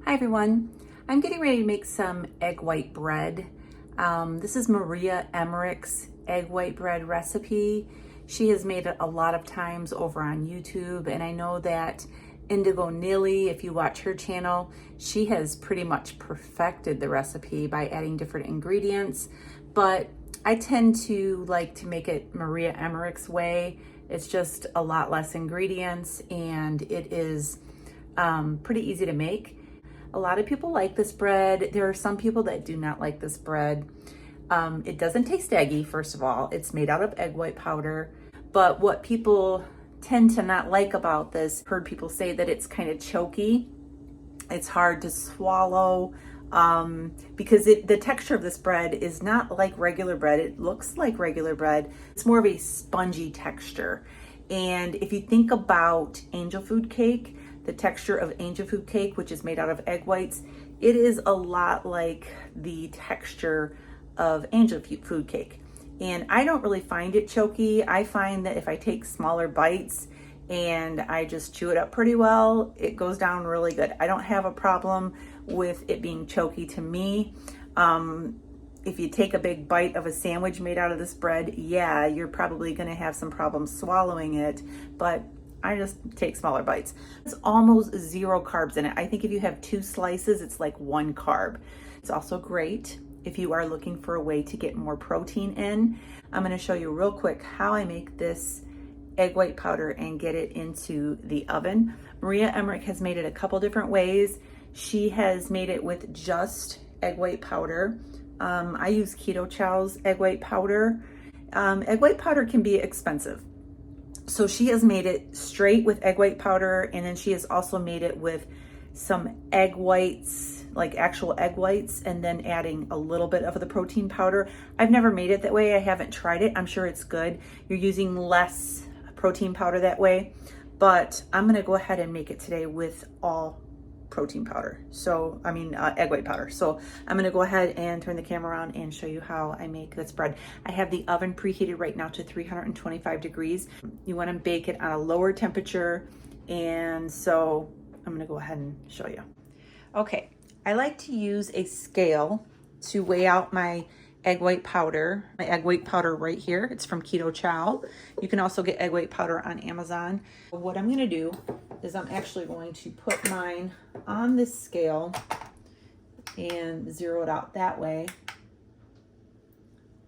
Hi everyone, I'm getting ready to make some egg white bread. This is Maria Emmerich's egg white bread recipe. She has made it a lot of times over on YouTube, and I know that Indigo Nilly, if you watch her channel, she has pretty much perfected the recipe by adding different ingredients, but I tend to like to make it Maria Emmerich's way. It's just a lot less ingredients and it is pretty easy to make. A lot of people like this bread. There are some people that do not like this bread. It doesn't taste eggy, first of all. It's made out of egg white powder. But what people tend to not like about this, I've heard people say that it's kind of choky. It's hard to swallow because the texture of this bread is not like regular bread. It looks like regular bread. It's more of a spongy texture. And if you think about angel food cake, the texture of angel food cake, which is made out of egg whites, it is a lot like the texture of angel food cake. And I don't really find it choky. I find that if I take smaller bites and I just chew it up pretty well, it goes down really good. I don't have a problem with it being choky to me. If you take a big bite of a sandwich made out of this bread, yeah, you're probably gonna have some problems swallowing it, but I just take smaller bites. There's almost zero carbs in it. I think if you have 2 slices, it's like 1 carb. It's also great if you are looking for a way to get more protein in. I'm gonna show you real quick how I make this egg white powder and get it into the oven. Maria Emmerich has made it a couple different ways. She has made it with just egg white powder. I use Keto Chow's egg white powder. Egg white powder can be expensive. So she has made it straight with egg white powder, and then she has also made it with some egg whites, like actual egg whites, and then adding a little bit of the protein powder. I've never made it that way. I haven't tried it. I'm sure it's good. You're using less protein powder that way, but I'm gonna go ahead and make it today with all protein powder. So, egg white powder. So I'm gonna go ahead and turn the camera around and show you how I make this bread. I have the oven preheated right now to 325 degrees. You wanna bake it on a lower temperature. And so I'm gonna go ahead and show you. Okay, I like to use a scale to weigh out my egg white powder. My egg white powder right here, it's from Keto Chow. You can also get egg white powder on Amazon. What I'm gonna do is I'm actually going to put mine on this scale and zero it out that way.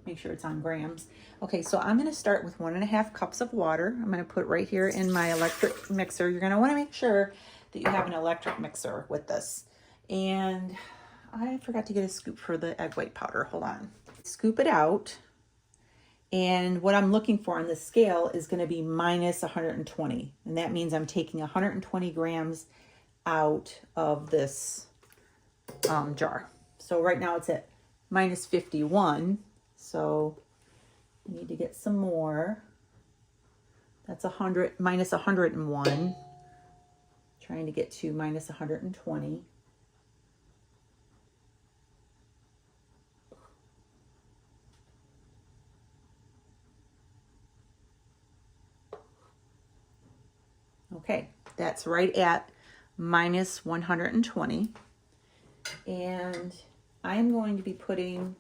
Make sure it's on grams. Okay, so I'm gonna start with 1.5 cups of water. I'm gonna put right here in my electric mixer. You're gonna wanna make sure that you have an electric mixer with this. And I forgot to get a scoop for the egg white powder, hold on. Scoop it out. And what I'm looking for on the scale is gonna be minus 120. And that means I'm taking 120 grams out of this jar. So right now it's at minus 51. So I need to get some more. That's minus 101. Trying to get to minus 120. Okay, that's right at minus 120. And I'm going to be putting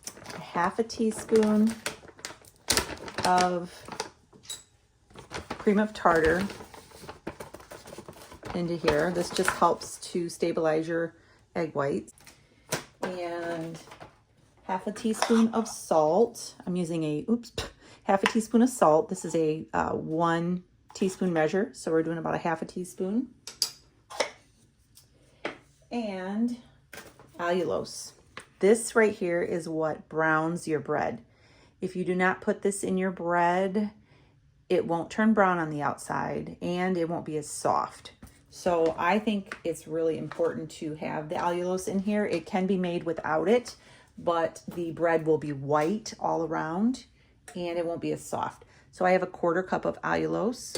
1/2 teaspoon of cream of tartar into here. This just helps to stabilize your egg whites. And 1/2 teaspoon of salt. I'm using 1/2 teaspoon of salt. This is a 1 teaspoon measure, so we're doing about 1/2 teaspoon. And allulose. This right here is what browns your bread. If you do not put this in your bread, it won't turn brown on the outside and it won't be as soft. So I think it's really important to have the allulose in here. It can be made without it, but the bread will be white all around and it won't be as soft. So I have 1/4 cup of allulose.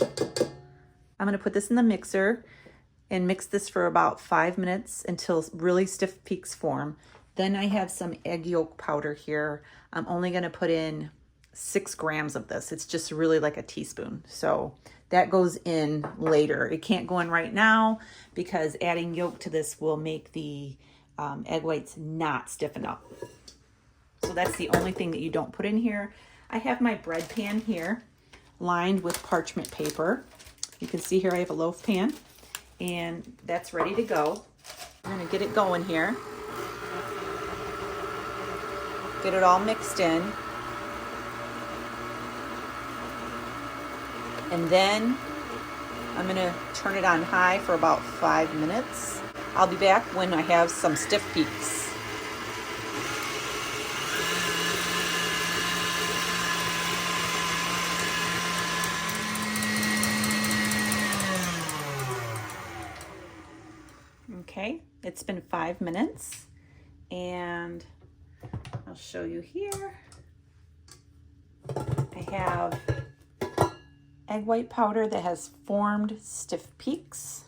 I'm gonna put this in the mixer and mix this for about 5 minutes until really stiff peaks form. Then I have some egg yolk powder here. I'm only gonna put in 6 grams of this. It's just really like a teaspoon. So that goes in later. It can't go in right now because adding yolk to this will make the egg whites not stiffen up. So that's the only thing that you don't put in here. I have my bread pan here lined with parchment paper. You can see here I have a loaf pan and that's ready to go. I'm gonna get it going here. Get it all mixed in. And then I'm gonna turn it on high for about 5 minutes. I'll be back when I have some stiff peaks. Okay, it's been 5 minutes and I'll show you here. I have egg white powder that has formed stiff peaks.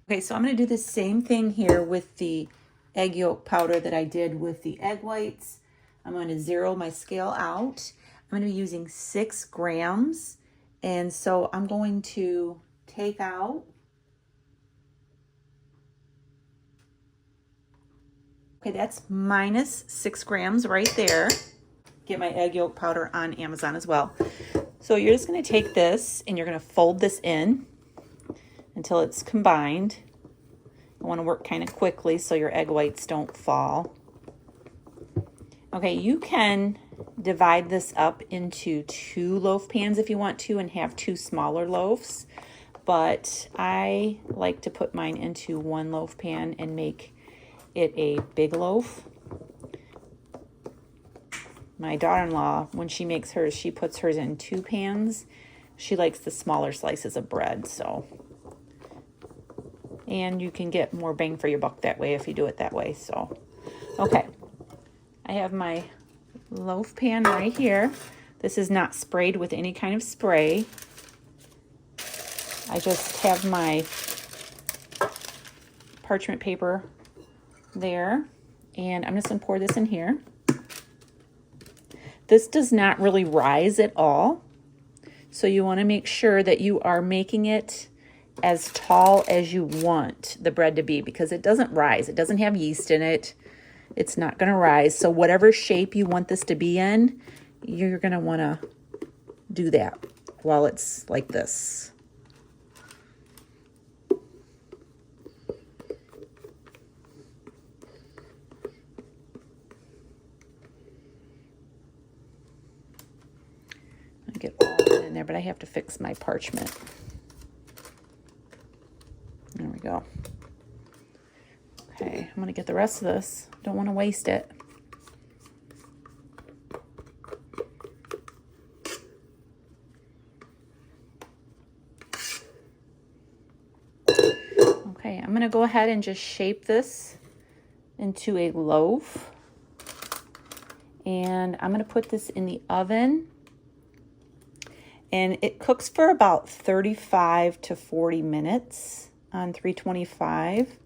Okay, so I'm going to do the same thing here with the egg yolk powder that I did with the egg whites. I'm going to zero my scale out. I'm going to be using 6 grams. And so I'm going to take out okay, that's minus 6 grams right there. Get my egg yolk powder on Amazon as well. So you're just going to take this and you're going to fold this in until it's combined. You want to work kind of quickly so your egg whites don't fall. Okay, you can divide this up into 2 loaf pans if you want to and have 2 smaller loaves. But I like to put mine into 1 loaf pan and make it a big loaf. My daughter-in-law, when she makes hers, she puts hers in 2 pans. She likes the smaller slices of bread, so. And you can get more bang for your buck that way if you do it that way, so. Okay, I have my loaf pan right here. This is not sprayed with any kind of spray. I just have my parchment paper there, and I'm just gonna pour this in here. This does not really rise at all, so you want to make sure that you are making it as tall as you want the bread to be, because it doesn't rise. It doesn't have yeast in it. It's not going to rise. So whatever shape you want this to be in, you're going to want to do that while it's like this. Get all that in there, but I have to fix my parchment. There we go. Okay, I'm going to get the rest of this. Don't want to waste it. Okay, I'm going to go ahead and just shape this into a loaf. And I'm going to put this in the oven. And it cooks for about 35 to 40 minutes on 325.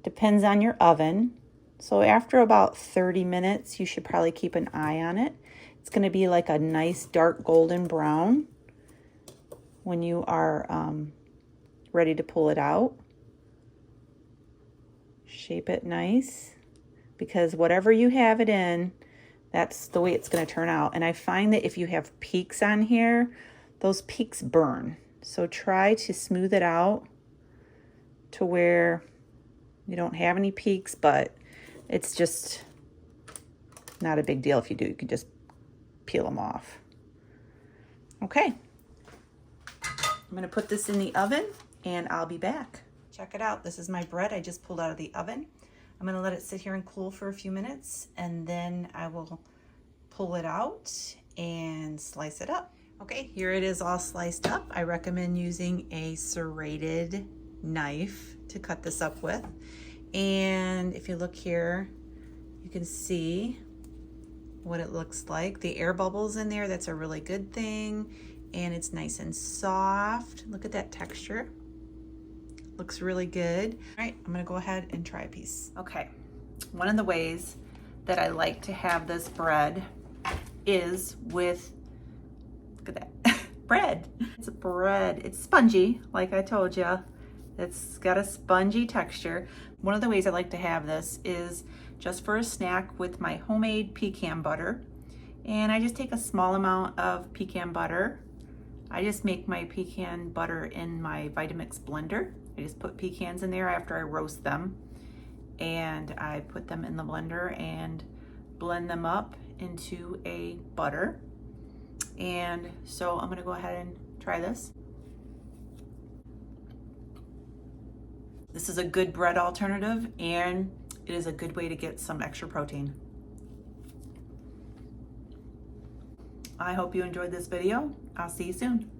Depends on your oven. So after about 30 minutes, you should probably keep an eye on it. It's going to be like a nice dark golden brown when you are ready to pull it out. Shape it nice, because whatever you have it in, that's the way it's going to turn out. And I find that if you have peaks on here, those peaks burn. So try to smooth it out to where you don't have any peaks, but it's just not a big deal if you do. You can just peel them off. Okay. I'm going to put this in the oven and I'll be back. Check it out. This is my bread I just pulled out of the oven. I'm going to let it sit here and cool for a few minutes, and then I will pull it out and slice it up. Okay, here it is all sliced up. I recommend using a serrated knife to cut this up with. And if you look here, you can see what it looks like. The air bubbles in there, that's a really good thing. And it's nice and soft. Look at that texture. Looks really good. All right, I'm gonna go ahead and try a piece. Okay, one of the ways that I like to have this bread is with, look at that, bread. It's bread. It's spongy, like I told you. It's got a spongy texture. One of the ways I like to have this is just for a snack with my homemade pecan butter. And I just take a small amount of pecan butter. I just make my pecan butter in my Vitamix blender. I just put pecans in there after I roast them. And I put them in the blender and blend them up into a butter. And so I'm gonna go ahead and try this. This is a good bread alternative, and it is a good way to get some extra protein. I hope you enjoyed this video. I'll see you soon.